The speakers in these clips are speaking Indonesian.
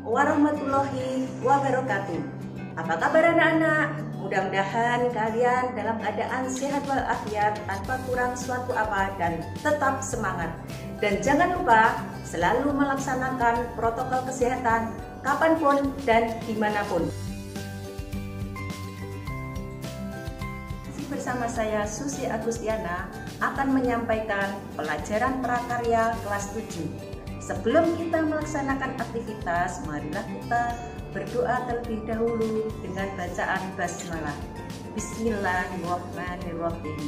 warahmatullahi wabarakatuh. Apa kabar anak-anak? Mudah-mudahan kalian dalam keadaan sehat walafiat tanpa kurang suatu apa dan tetap semangat. Dan jangan lupa selalu melaksanakan protokol kesehatan kapanpun dan dimanapun. Bersama saya Susi Agustiana akan menyampaikan pelajaran prakarya kelas 7. Sebelum kita melaksanakan aktivitas, marilah kita berdoa terlebih dahulu dengan bacaan basmalah. Bismillahirrahmanirrahim.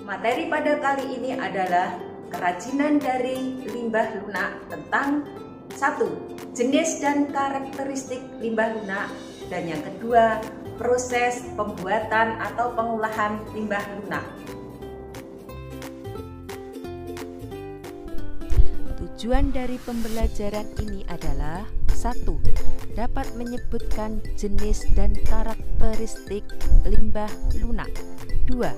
Materi pada kali ini adalah kerajinan dari limbah lunak tentang 1. Jenis dan karakteristik limbah lunak, dan yang kedua, proses pembuatan atau pengolahan limbah lunak. Tujuan dari pembelajaran ini adalah 1. Dapat menyebutkan jenis dan karakteristik limbah lunak. 2.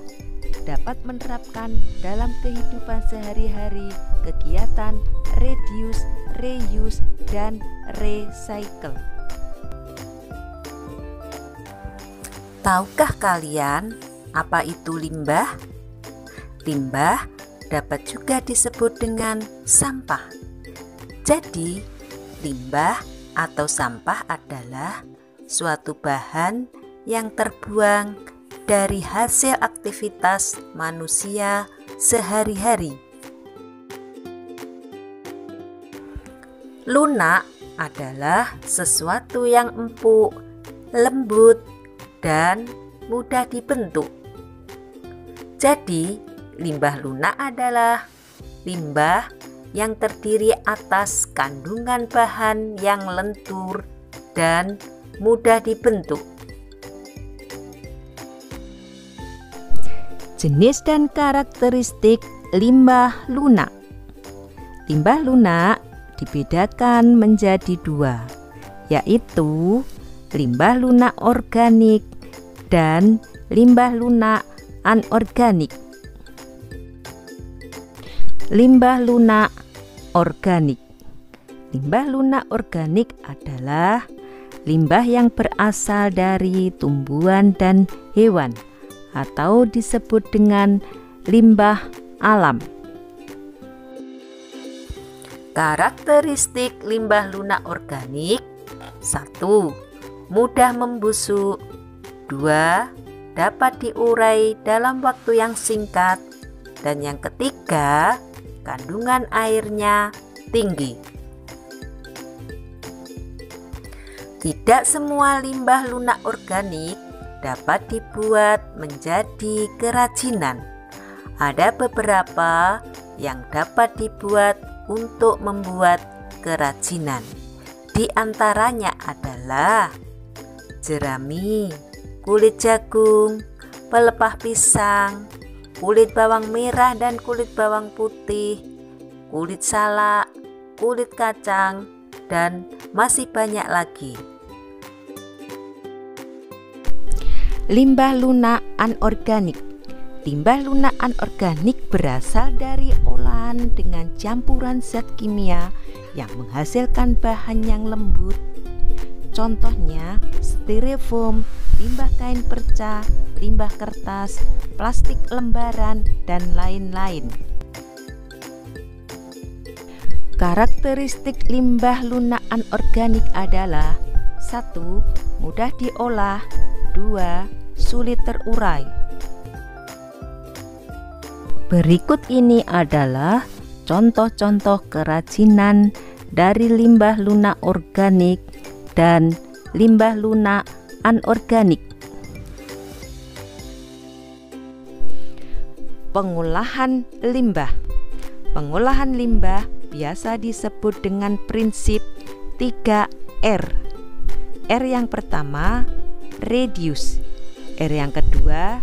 Dapat menerapkan dalam kehidupan sehari-hari kegiatan reduce, reuse, dan recycle. Tahukah kalian apa itu limbah? Limbah dapat juga disebut dengan sampah. Jadi, limbah atau sampah adalah suatu bahan yang terbuang dari hasil aktivitas manusia sehari-hari. Lunak adalah sesuatu yang empuk, lembut, dan mudah dibentuk. Jadi, limbah lunak adalah limbah yang terdiri atas kandungan bahan yang lentur dan mudah dibentuk. Jenis dan karakteristik limbah lunak. Limbah lunak dibedakan menjadi 2, yaitu limbah lunak organik dan limbah lunak anorganik. Limbah lunak organik. Limbah lunak organik adalah limbah yang berasal dari tumbuhan dan hewan atau disebut dengan limbah alam. Karakteristik limbah lunak organik: 1. Mudah membusuk. 2. Dapat diurai dalam waktu yang singkat. Dan yang ketiga, kandungan airnya tinggi. Tidak semua limbah lunak organik dapat dibuat menjadi kerajinan. Ada beberapa yang dapat dibuat untuk membuat kerajinan. Di antaranya adalah jerami, kulit jagung, pelepah pisang, kulit bawang merah dan kulit bawang putih, kulit salak, kulit kacang, dan masih banyak lagi. Limbah lunak anorganik. Limbah lunak anorganik berasal dari olahan dengan campuran zat kimia yang menghasilkan bahan yang lembut. Contohnya styrofoam, limbah kain perca, limbah kertas, plastik lembaran, dan lain-lain. Karakteristik limbah lunak anorganik adalah 1. Mudah diolah. 2. Sulit terurai. Berikut ini adalah contoh-contoh kerajinan dari limbah lunak organik dan limbah lunak anorganik. Pengolahan limbah. Pengolahan limbah biasa disebut dengan prinsip 3R. R yang pertama, reduce. R yang kedua,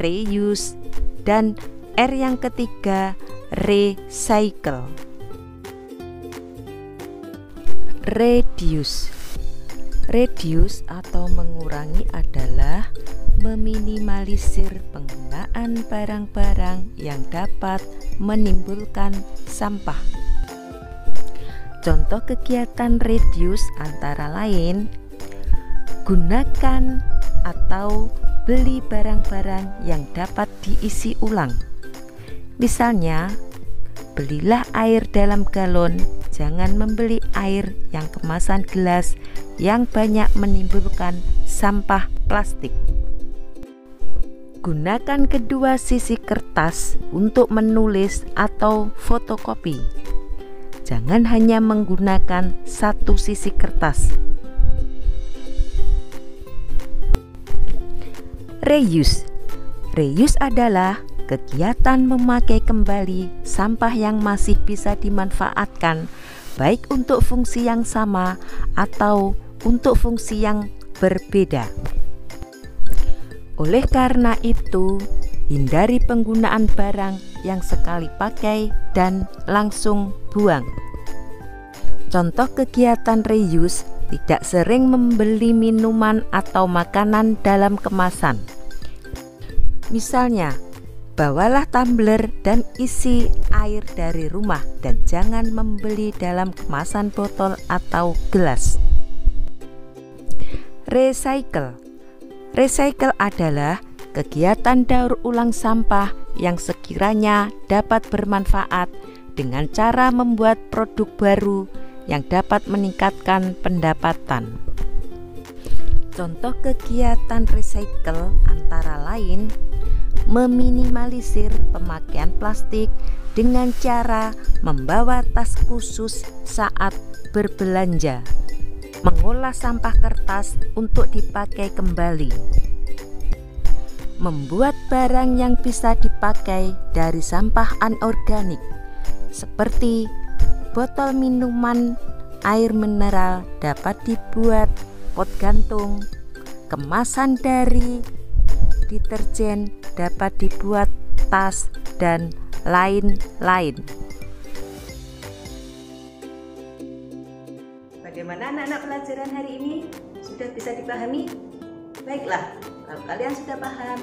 reuse. Dan R yang ketiga, recycle. Reduce. Reduce atau mengurangi adalah meminimalisir penggunaan barang-barang yang dapat menimbulkan sampah. Contoh kegiatan reduce antara lain gunakan atau beli barang-barang yang dapat diisi ulang. Misalnya, belilah air dalam galon, jangan membeli air yang kemasan gelas yang banyak menimbulkan sampah plastik. Gunakan kedua sisi kertas untuk menulis atau fotokopi. Jangan hanya menggunakan satu sisi kertas. Reuse. Reuse adalah kegiatan memakai kembali sampah yang masih bisa dimanfaatkan, baik untuk fungsi yang sama atau untuk fungsi yang berbeda. Oleh karena itu, hindari penggunaan barang yang sekali pakai dan langsung buang. Contoh kegiatan reuse tidak sering membeli minuman atau makanan dalam kemasan. Misalnya, bawalah tumbler dan isi air dari rumah dan jangan membeli dalam kemasan botol atau gelas. Recycle. Recycle adalah kegiatan daur ulang sampah yang sekiranya dapat bermanfaat dengan cara membuat produk baru yang dapat meningkatkan pendapatan. Contoh kegiatan recycle antara lain meminimalisir pemakaian plastik dengan cara membawa tas khusus saat berbelanja, mengolah sampah kertas untuk dipakai kembali, membuat barang yang bisa dipakai dari sampah anorganik seperti botol minuman air mineral dapat dibuat pot gantung, kemasan dari deterjen dapat dibuat tas, dan lain-lain. Bagaimana anak-anak pelajaran hari ini? Sudah bisa dipahami? Baiklah, kalau kalian sudah paham,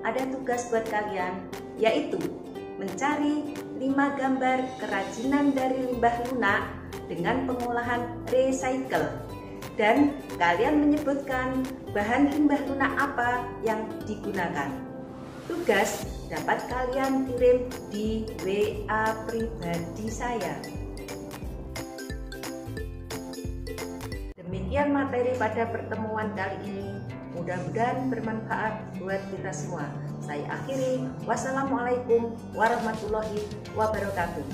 ada tugas buat kalian, yaitu mencari 5 gambar kerajinan dari limbah lunak dengan pengolahan recycle. Dan kalian menyebutkan bahan limbah lunak apa yang digunakan. Tugas dapat kalian kirim di WA pribadi saya. Demikian materi pada pertemuan kali ini. Mudah-mudahan bermanfaat buat kita semua. Saya akhiri. Wassalamualaikum warahmatullahi wabarakatuh.